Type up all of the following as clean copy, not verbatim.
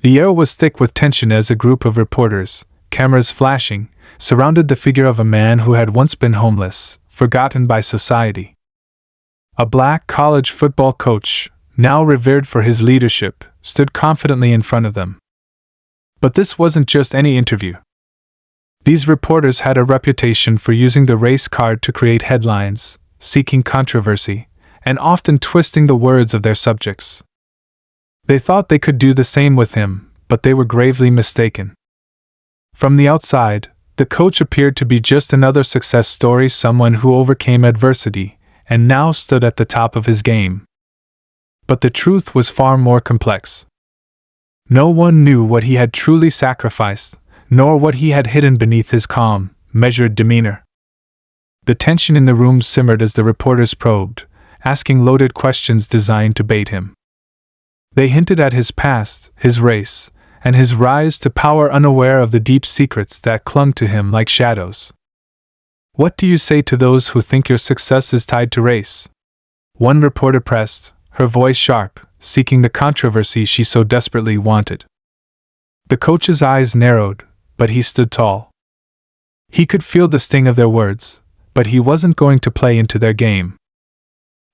The air was thick with tension as a group of reporters, cameras flashing, surrounded the figure of a man who had once been homeless, forgotten by society. A black college football coach, now revered for his leadership, stood confidently in front of them. But this wasn't just any interview. These reporters had a reputation for using the race card to create headlines, seeking controversy, and often twisting the words of their subjects. They thought they could do the same with him, but they were gravely mistaken. From the outside, the coach appeared to be just another success story, someone who overcame adversity and now stood at the top of his game. But the truth was far more complex. No one knew what he had truly sacrificed, nor what he had hidden beneath his calm, measured demeanor. The tension in the room simmered as the reporters probed, asking loaded questions designed to bait him. They hinted at his past, his race, and his rise to power, unaware of the deep secrets that clung to him like shadows. "What do you say to those who think your success is tied to race?" one reporter pressed, her voice sharp, seeking the controversy she so desperately wanted. The coach's eyes narrowed, but he stood tall. He could feel the sting of their words, but he wasn't going to play into their game.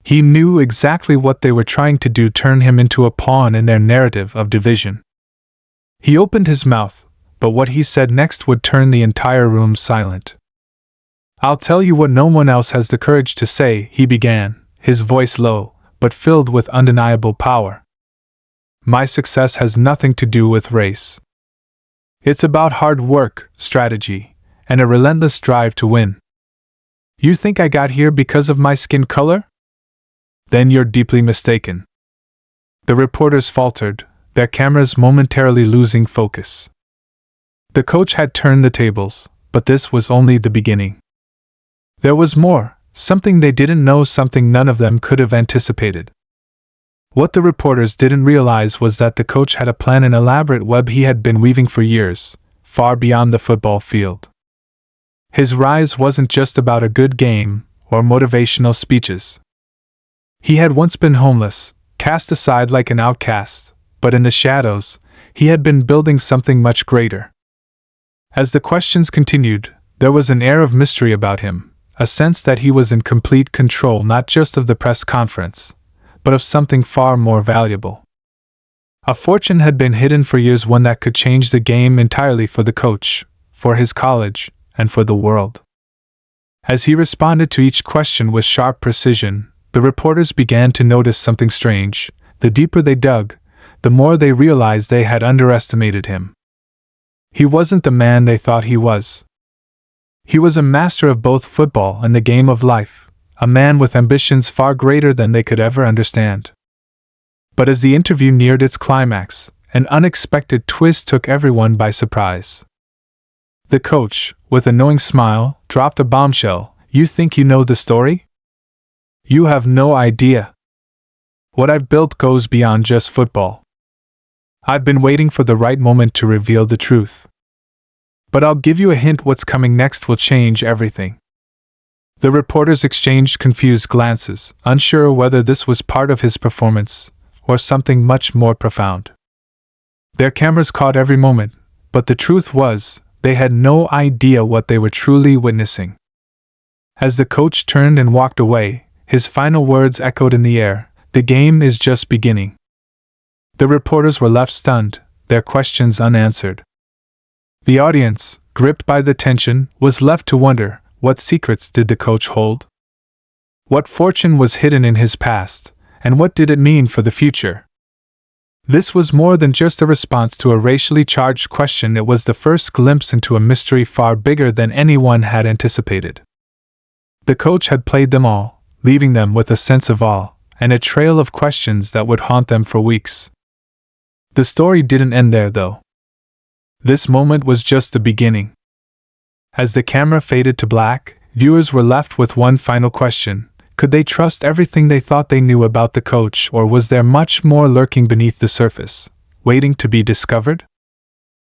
He knew exactly what they were trying to do, turn him into a pawn in their narrative of division. He opened his mouth, but what he said next would turn the entire room silent. "I'll tell you what no one else has the courage to say," he began, his voice low, but filled with undeniable power. "My success has nothing to do with race. It's about hard work, strategy, and a relentless drive to win. You think I got here because of my skin color? Then you're deeply mistaken." The reporters faltered, their cameras momentarily losing focus. The coach had turned the tables, but this was only the beginning. There was more, something they didn't know, something none of them could have anticipated. What the reporters didn't realize was that the coach had a plan, an elaborate web he had been weaving for years, far beyond the football field. His rise wasn't just about a good game or motivational speeches. He had once been homeless, cast aside like an outcast, but in the shadows, he had been building something much greater. As the questions continued, there was an air of mystery about him, a sense that he was in complete control not just of the press conference, but of something far more valuable. A fortune had been hidden for years, one that could change the game entirely for the coach, for his college, and for the world. As he responded to each question with sharp precision, the reporters began to notice something strange. The deeper they dug, the more they realized they had underestimated him. He wasn't the man they thought he was. He was a master of both football and the game of life, a man with ambitions far greater than they could ever understand. But as the interview neared its climax, an unexpected twist took everyone by surprise. The coach, with a knowing smile, dropped a bombshell. "You think you know the story? You have no idea. What I've built goes beyond just football. I've been waiting for the right moment to reveal the truth. But I'll give you a hint, what's coming next will change everything." The reporters exchanged confused glances, unsure whether this was part of his performance or something much more profound. Their cameras caught every moment, but the truth was, they had no idea what they were truly witnessing. As the coach turned and walked away, his final words echoed in the air, "The game is just beginning." The reporters were left stunned, their questions unanswered. The audience, gripped by the tension, was left to wonder, what secrets did the coach hold? What fortune was hidden in his past, and what did it mean for the future? This was more than just a response to a racially charged question, it was the first glimpse into a mystery far bigger than anyone had anticipated. The coach had played them all, leaving them with a sense of awe, and a trail of questions that would haunt them for weeks. The story didn't end there, though. This moment was just the beginning. As the camera faded to black, viewers were left with one final question. Could they trust everything they thought they knew about the coach, or was there much more lurking beneath the surface, waiting to be discovered?